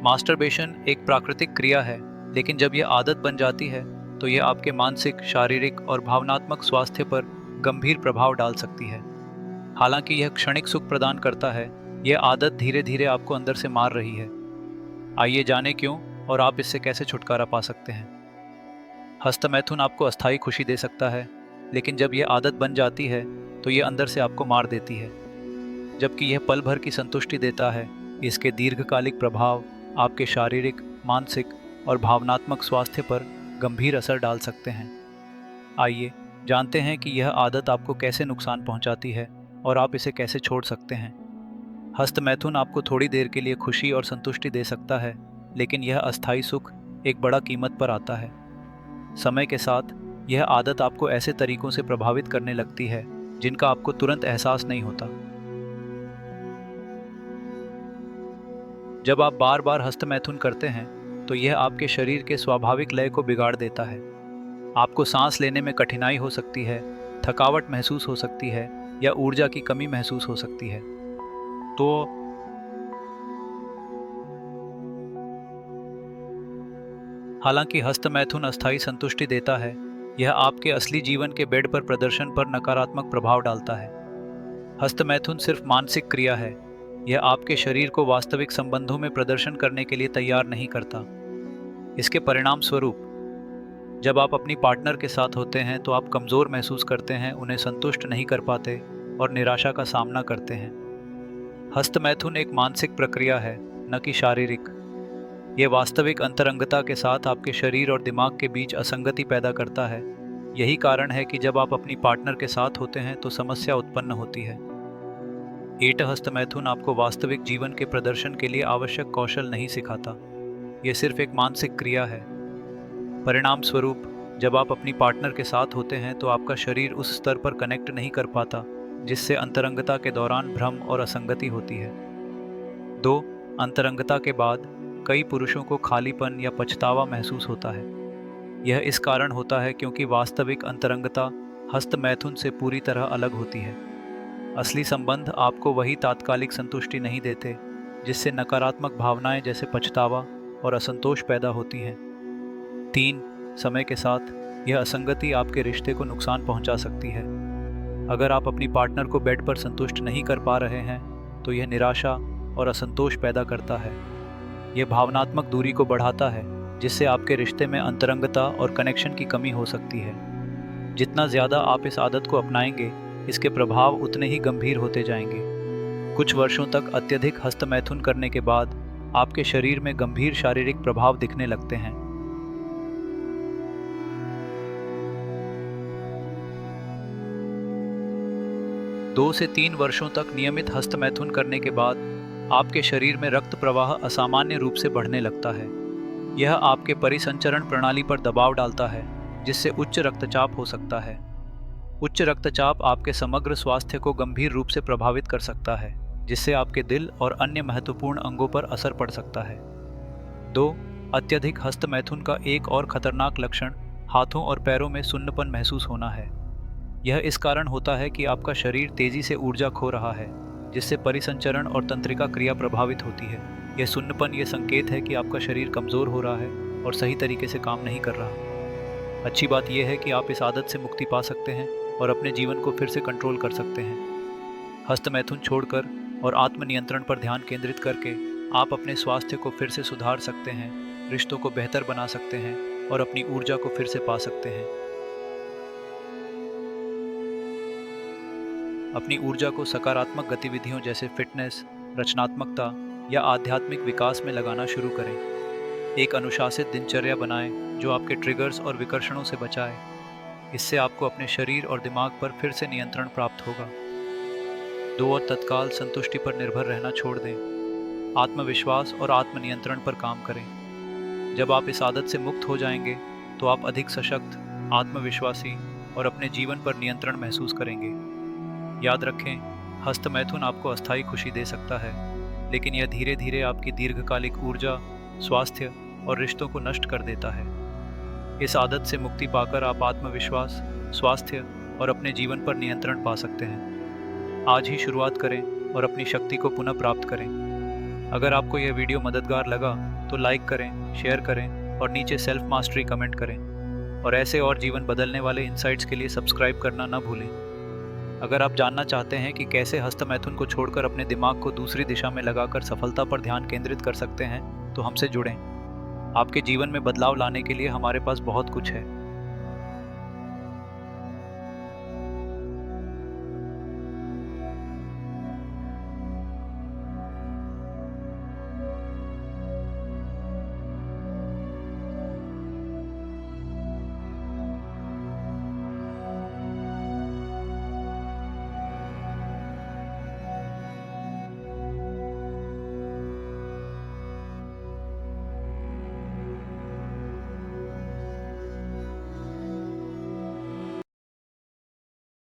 Masturbation एक प्राकृतिक क्रिया है, लेकिन जब यह आदत बन जाती है तो यह आपके मानसिक, शारीरिक और भावनात्मक स्वास्थ्य पर गंभीर प्रभाव डाल सकती है। हालांकि यह क्षणिक सुख प्रदान करता है, यह आदत धीरे धीरे आपको अंदर से मार रही है। आइए जाने क्यों और आप इससे कैसे छुटकारा पा सकते हैं। हस्तमैथुन आपको अस्थायी खुशी दे सकता है, लेकिन जब यह आदत बन जाती है तो यह अंदर से आपको मार देती है। जबकि यह पल भर की संतुष्टि देता है, इसके दीर्घकालिक प्रभाव आपके शारीरिक, मानसिक और भावनात्मक स्वास्थ्य पर गंभीर असर डाल सकते हैं। आइए जानते हैं कि यह आदत आपको कैसे नुकसान पहुंचाती है और आप इसे कैसे छोड़ सकते हैं। हस्तमैथुन आपको थोड़ी देर के लिए खुशी और संतुष्टि दे सकता है, लेकिन यह अस्थायी सुख एक बड़ा कीमत पर आता है। समय के साथ यह आदत आपको ऐसे तरीकों से प्रभावित करने लगती है जिनका आपको तुरंत एहसास नहीं होता। जब आप बार बार हस्तमैथुन करते हैं तो यह आपके शरीर के स्वाभाविक लय को बिगाड़ देता है। आपको सांस लेने में कठिनाई हो सकती है, थकावट महसूस हो सकती है या ऊर्जा की कमी महसूस हो सकती है। तो हालांकि हस्तमैथुन अस्थायी संतुष्टि देता है, यह आपके असली जीवन के बेड पर प्रदर्शन पर नकारात्मक प्रभाव डालता है। हस्तमैथुन सिर्फ मानसिक क्रिया है, यह आपके शरीर को वास्तविक संबंधों में प्रदर्शन करने के लिए तैयार नहीं करता। इसके परिणाम स्वरूप जब आप अपनी पार्टनर के साथ होते हैं तो आप कमज़ोर महसूस करते हैं, उन्हें संतुष्ट नहीं कर पाते और निराशा का सामना करते हैं। हस्तमैथुन एक मानसिक प्रक्रिया है, न कि शारीरिक। यह वास्तविक अंतरंगता के साथ आपके शरीर और दिमाग के बीच असंगति पैदा करता है। यही कारण है कि जब आप अपनी पार्टनर के साथ होते हैं तो समस्या उत्पन्न होती है। एट हस्तमैथुन आपको वास्तविक जीवन के प्रदर्शन के लिए आवश्यक कौशल नहीं सिखाता, यह सिर्फ एक मानसिक क्रिया है। परिणाम स्वरूप जब आप अपनी पार्टनर के साथ होते हैं तो आपका शरीर उस स्तर पर कनेक्ट नहीं कर पाता जिससे अंतरंगता के दौरान भ्रम और असंगति होती है। दो, अंतरंगता के बाद कई पुरुषों को खालीपन या पछतावा महसूस होता है। यह इस कारण होता है क्योंकि वास्तविक अंतरंगता हस्तमैथुन से पूरी तरह अलग होती है। असली संबंध आपको वही तात्कालिक संतुष्टि नहीं देते जिससे नकारात्मक भावनाएं जैसे पछतावा और असंतोष पैदा होती हैं। तीन, समय के साथ यह असंगति आपके रिश्ते को नुकसान पहुंचा सकती है। अगर आप अपनी पार्टनर को बेड पर संतुष्ट नहीं कर पा रहे हैं तो यह निराशा और असंतोष पैदा करता है। यह भावनात्मक दूरी को बढ़ाता है जिससे आपके रिश्ते में अंतरंगता और कनेक्शन की कमी हो सकती है। जितना ज़्यादा आप इस आदत को अपनाएंगे, इसके प्रभाव उतने ही गंभीर होते जाएंगे। कुछ वर्षों तक अत्यधिक हस्तमैथुन करने के बाद आपके शरीर में गंभीर शारीरिक प्रभाव दिखने लगते हैं। 2 से 3 वर्षों तक नियमित हस्तमैथुन करने के बाद आपके शरीर में रक्त प्रवाह असामान्य रूप से बढ़ने लगता है। यह आपके परिसंचरण प्रणाली पर दबाव डालता है, जिससे उच्च रक्तचाप हो सकता है। उच्च रक्तचाप आपके समग्र स्वास्थ्य को गंभीर रूप से प्रभावित कर सकता है, जिससे आपके दिल और अन्य महत्वपूर्ण अंगों पर असर पड़ सकता है। 2. अत्यधिक हस्तमैथुन का एक और खतरनाक लक्षण हाथों और पैरों में सुन्नपन महसूस होना है। यह इस कारण होता है कि आपका शरीर तेजी से ऊर्जा खो रहा है, जिससे परिसंचरण और तंत्रिका क्रिया प्रभावित होती है। यह सुन्नपन यह संकेत है कि आपका शरीर कमज़ोर हो रहा है और सही तरीके से काम नहीं कर रहा। अच्छी बात यह है कि आप इस आदत से मुक्ति पा सकते हैं और अपने जीवन को फिर से कंट्रोल कर सकते हैं। हस्तमैथुन छोड़कर और आत्मनियंत्रण पर ध्यान केंद्रित करके आप अपने स्वास्थ्य को फिर से सुधार सकते हैं, रिश्तों को बेहतर बना सकते हैं और अपनी ऊर्जा को फिर से पा सकते हैं। अपनी ऊर्जा को सकारात्मक गतिविधियों जैसे फिटनेस, रचनात्मकता या आध्यात्मिक विकास में लगाना शुरू करें। एक अनुशासित दिनचर्या बनाएं जो आपके ट्रिगर्स और विकर्षणों से बचाए। इससे आपको अपने शरीर और दिमाग पर फिर से नियंत्रण प्राप्त होगा। 2 और तत्काल संतुष्टि पर निर्भर रहना छोड़ दें। आत्मविश्वास और आत्मनियंत्रण पर काम करें। जब आप इस आदत से मुक्त हो जाएंगे तो आप अधिक सशक्त, आत्मविश्वासी और अपने जीवन पर नियंत्रण महसूस करेंगे। याद रखें, हस्तमैथुन आपको अस्थायी खुशी दे सकता है, लेकिन यह धीरे धीरे आपकी दीर्घकालिक ऊर्जा, स्वास्थ्य और रिश्तों को नष्ट कर देता है। इस आदत से मुक्ति पाकर आप आत्मविश्वास, स्वास्थ्य और अपने जीवन पर नियंत्रण पा सकते हैं। आज ही शुरुआत करें और अपनी शक्ति को पुनः प्राप्त करें। अगर आपको यह वीडियो मददगार लगा तो लाइक करें, शेयर करें और नीचे सेल्फ मास्टरी कमेंट करें। और ऐसे और जीवन बदलने वाले इंसाइट्स के लिए सब्सक्राइब करना ना भूलें। अगर आप जानना चाहते हैं कि कैसे हस्तमैथुन को छोड़कर अपने दिमाग को दूसरी दिशा में लगाकर सफलता पर ध्यान केंद्रित कर सकते हैं, तो हमसे जुड़ें। आपके जीवन में बदलाव लाने के लिए हमारे पास बहुत कुछ है।